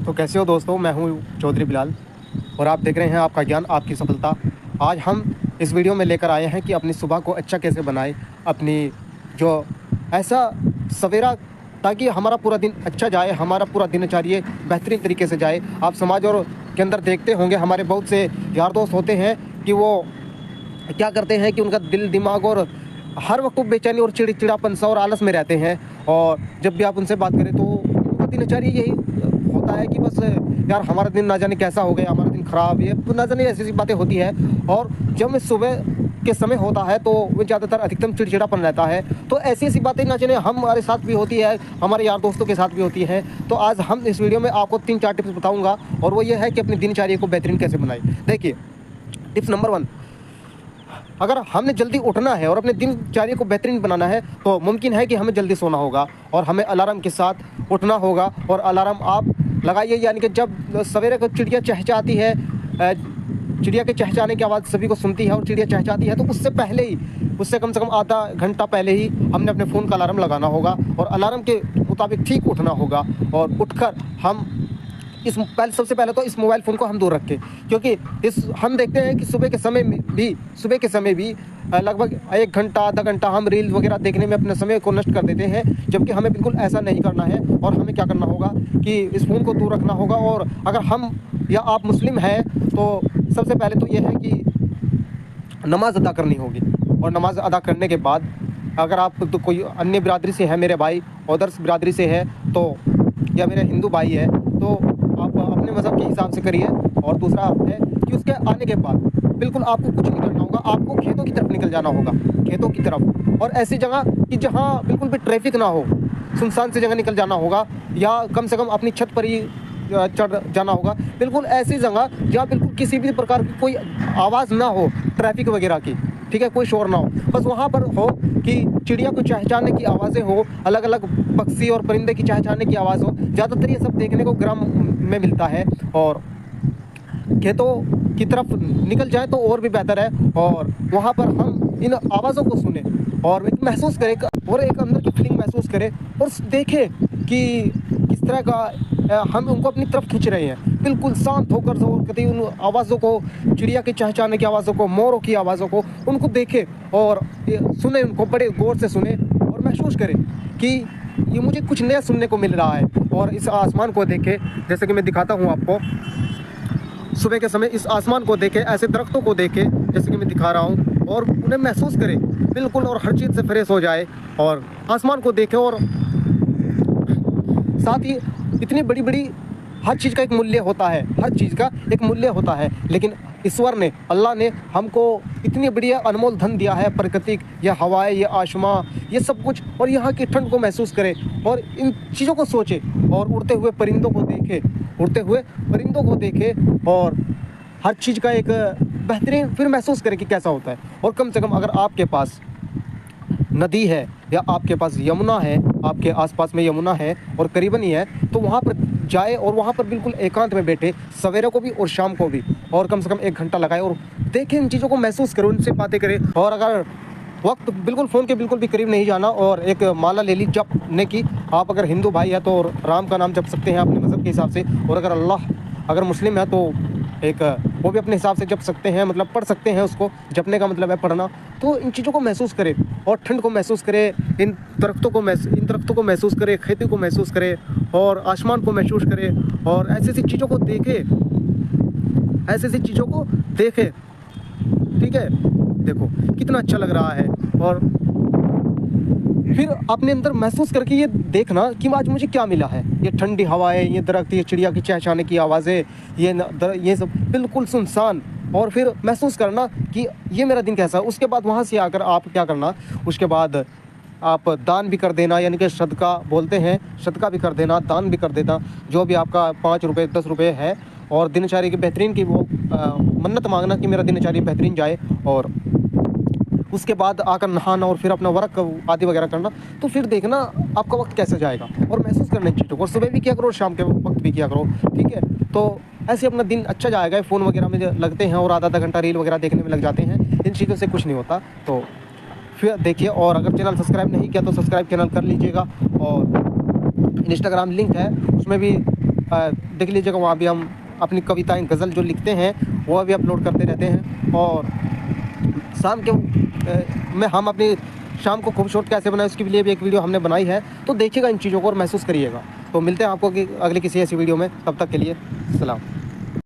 तो कैसे हो दोस्तों, मैं हूं चौधरी बिलाल और आप देख रहे हैं आपका ज्ञान आपकी सफलता। आज हम इस वीडियो में लेकर आए हैं कि अपनी सुबह को अच्छा कैसे बनाएं, अपनी जो ऐसा सवेरा, ताकि हमारा पूरा दिन अच्छा जाए, हमारा पूरा दिनचर्या बेहतरीन तरीके से जाए। आप समाज और के अंदर देखते होंगे, हमारे बहुत से यार दोस्त होते हैं कि वो क्या करते हैं कि उनका दिल दिमाग और हर वक्त बेचैनी और चिड़चिड़ापन सा और आलस में रहते हैं। और जब भी आप उनसे बात करें तो उनका दिनचर्या यही होता है कि बस यार हमारा दिन ना जाने कैसा हो गया, हमारा दिन ख़राब, ये ना जाने ऐसी ऐसी बातें होती है। और जब मैं सुबह के समय होता है तो वो ज़्यादातर अधिकतम चिड़चिड़ापन रहता है। तो ऐसी ऐसी बातें ना जाने हमारे साथ भी होती है, हमारे यार दोस्तों के साथ भी होती है। तो आज हम इस वीडियो में आपको 3-4 टिप्स बताऊँगा और वो ये है कि अपनी दिनचर्या को बेहतरीन कैसे बनाएं। देखिए, टिप्स नंबर 1, अगर हमने जल्दी उठना है और अपने दिनचर्या को बेहतरीन बनाना है तो मुमकिन है कि हमें जल्दी सोना होगा और हमें अलार्म के साथ उठना होगा। और अलार्म आप लगाइए, यानी कि जब सवेरे को चिड़िया चहचहाती है, चिड़िया के चहचहाने की आवाज़ सभी को सुनती है और चिड़िया चहचहाती है, तो उससे पहले ही, उससे कम से कम आधा घंटा पहले ही हमने अपने फ़ोन का अलार्म लगाना होगा और अलार्म के मुताबिक ठीक उठना होगा। और उठकर हम सबसे पहले तो इस मोबाइल फ़ोन को हम दूर रखें, क्योंकि हम देखते हैं कि सुबह के समय भी लगभग 1 घंटा आधा घंटा हम रील वगैरह देखने में अपने समय को नष्ट कर देते हैं, जबकि हमें बिल्कुल ऐसा नहीं करना है। और हमें क्या करना होगा कि इस फ़ोन को दूर रखना होगा। और अगर हम या आप मुस्लिम हैं तो सबसे पहले तो ये है कि नमाज़ अदा करनी होगी। और नमाज़ अदा करने के बाद अगर आप तो कोई अन्य बिरादरी से है, मेरे भाई अदर्स बिरादरी से है तो, या मेरे हिंदू भाई है, तो आप अपने मज़हब के हिसाब से करिए। और दूसरा है कि उसके आने के बाद बिल्कुल आपको कुछ नहीं करना होगा, आपको खेतों की तरफ निकल जाना होगा, खेतों की तरफ। और ऐसी जगह कि जहाँ बिल्कुल भी ट्रैफिक ना हो, सुनसान सी जगह निकल जाना होगा, या कम से कम अपनी छत पर ही चढ़ जाना होगा। बिल्कुल ऐसी जगह जहाँ बिल्कुल किसी भी प्रकार की कोई आवाज़ ना हो, ट्रैफिक वगैरह की, ठीक है, कोई शोर ना हो। बस वहाँ पर हो कि चिड़िया को चहचहाने की आवाज़ें हो, अलग अलग पक्षी और परिंदे की चहचहाने की आवाज़ हो। ज़्यादातर ये सब देखने को ग्राम में मिलता है। और खेतों की तरफ निकल जाए तो और भी बेहतर है। और वहाँ पर हम इन आवाज़ों को सुने और एक महसूस करें, और एक अंदर की फीलिंग महसूस करें और देखें कि किस तरह का हम उनको अपनी तरफ खींच रहे हैं। बिल्कुल शांत होकर कभी उन आवाज़ों को, चिड़िया के चहचहाने की आवाज़ों को, मोरों की आवाज़ों को, उनको देखें और सुने, उनको बड़े गौर से सुने और महसूस करें कि ये मुझे कुछ नया सुनने को मिल रहा है। और इस आसमान को देखें, जैसे कि मैं दिखाता हूँ आपको, सुबह के समय इस आसमान को देखें, ऐसे दरख्तों को देखें जैसे कि मैं दिखा रहा हूँ, और उन्हें महसूस करें बिल्कुल, और हर चीज़ से फ्रेश हो जाए। और आसमान को देखें, और साथ ही इतनी बड़ी बड़ी हर चीज़ का एक मूल्य होता है, हर चीज़ का एक मूल्य होता है। लेकिन ईश्वर ने, अल्लाह ने हमको इतनी बढ़िया अनमोल धन दिया है, प्राकृतिक, ये हवाएं, ये आसमां, ये सब कुछ, और यहाँ की ठंड को महसूस करें और इन चीज़ों को सोचें और उड़ते हुए परिंदों को देखें और हर चीज़ का एक बेहतरीन फिर महसूस करें कि कैसा होता है। और कम से कम अगर आपके पास नदी है या आपके पास यमुना है, आपके आसपास में यमुना है और करीबन ही है, तो वहाँ पर जाए और वहाँ पर बिल्कुल एकांत में बैठे, सवेरे को भी और शाम को भी, और कम से कम 1 घंटा लगाए और देखें, इन चीज़ों को महसूस करें, उनसे बातें करें। और अगर वक्त बिल्कुल फ़ोन के बिल्कुल भी करीब नहीं जाना, और एक माला ले ली जपने की। आप अगर हिंदू भाई है तो राम का नाम जप सकते हैं अपने मज़हब के हिसाब से, और अगर मुस्लिम है तो एक वो भी अपने हिसाब से जप सकते हैं, मतलब पढ़ सकते हैं उसको। जपने का मतलब है पढ़ना। तो इन चीज़ों को महसूस करें और ठंड को महसूस करें, इन दरख्तों को महसूस करें, खेती को महसूस करें और आसमान को महसूस करें, और ऐसी ऐसी चीज़ों को देखें, ठीक है। देखो कितना अच्छा लग रहा है। और फिर अपने अंदर महसूस करके ये देखना कि आज मुझे क्या मिला है। ये ठंडी हवाएं, ये दरख्त, ये चिड़िया की चहचहाने की आवाज़ें, ये सब बिल्कुल सुनसान, और फिर महसूस करना कि ये मेरा दिन कैसा है। उसके बाद वहाँ से आकर आप क्या करना, उसके बाद आप दान भी कर देना, यानी कि सदका बोलते हैं, सदका भी कर देना, दान भी कर देना, जो भी आपका 5 रुपये 10 रुपये है। और दिनचर्या की बेहतरीन की वो मन्नत मांगना कि मेरा दिनचर्या बेहतरीन जाए। और उसके बाद आकर नहाना और फिर अपना वर्क आदि वगैरह करना। तो फिर देखना आपका वक्त कैसे जाएगा, और महसूस करने की चीज़ों को। और सुबह भी किया करो, शाम के वक्त भी किया करो, ठीक है। तो ऐसे अपना दिन अच्छा जाएगा। फ़ोन वगैरह में लगते हैं और आधा घंटा रील वगैरह देखने में लग जाते हैं, इन चीज़ों से कुछ नहीं होता। तो फिर देखिए, और अगर चैनल सब्सक्राइब नहीं किया तो सब्सक्राइब चैनल कर लीजिएगा। और इंस्टाग्राम लिंक है, उसमें भी देख लीजिएगा, वहाँ भी हम अपनी कविताएं गज़ल जो लिखते हैं वो भी अपलोड करते रहते हैं। और शाम के में हम अपनी शाम को खूबसूरत कैसे बनाए उसके लिए भी एक वीडियो हमने बनाई है, तो देखिएगा इन चीज़ों को और महसूस करिएगा। तो मिलते हैं आपको कि अगले किसी ऐसी वीडियो में, तब तक के लिए सलाम।